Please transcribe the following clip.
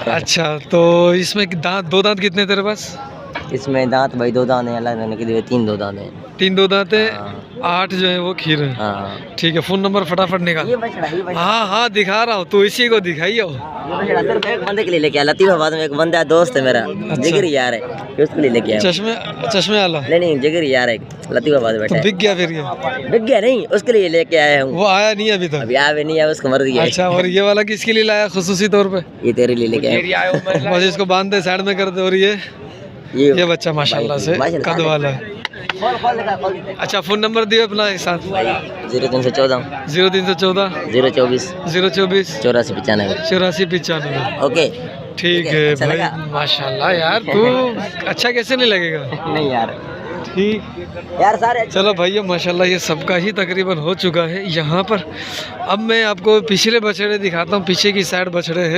अच्छा, तो इसमें दांत, 2 दांत कितने तेरे पास? इसमें दांत भाई 2 दांत हैं, अल्लाह ने के दिए 3 2 दांत हैं। 3 2 दांत है, हाँ। 8 जो है वो खीर है। हाँ ठीक है, फ़ोन नंबर फटाफट निकाल। ये बछड़ा हाँ हाँ दिखा रहा हूँ, तो इसी को दिखाइए। बछड़ा सिर्फ एक बंदे के लिए लेके आया, लतीफाबाद में एक बंदा दोस्त है मेरा, जिगरी यार है, फिर उसके लिए लेके आया। चश्मे वाला? नहीं जिगरी यार है, लतीफाबाद तो बैठा है। बिक गया फिर ये? बिक गया नहीं, उसके लिए लेके आया हूँ। वो आया नहीं अभी तक? अभी आवे नहीं है, उसको मर्जी है। अच्छा, और ये वाला किसके लिए लाया खुसूसी तौर पे? ये तेरे लिए लेके आया। बस इसको बांध दे, साइड में कर दे। और ये बच्चा माशाल्लाह से कद वाला है। अच्छा, फ़ोन नंबर दियो अपना एक साथ। 0314 0314 024 024 84 95। 84 95। ओके ठीक है अच्छा भाई, लगा? माशाल्लाह यार, तू अच्छा कैसे नहीं लगेगा? नहीं यार, ठीक यार सारे चलो भैया, माशाल्लाह ये सबका ही तकरीबन हो चुका है यहाँ पर। अब मैं आपको पिछले बछड़े दिखाता हूँ, पीछे की साइड बछड़े हैं।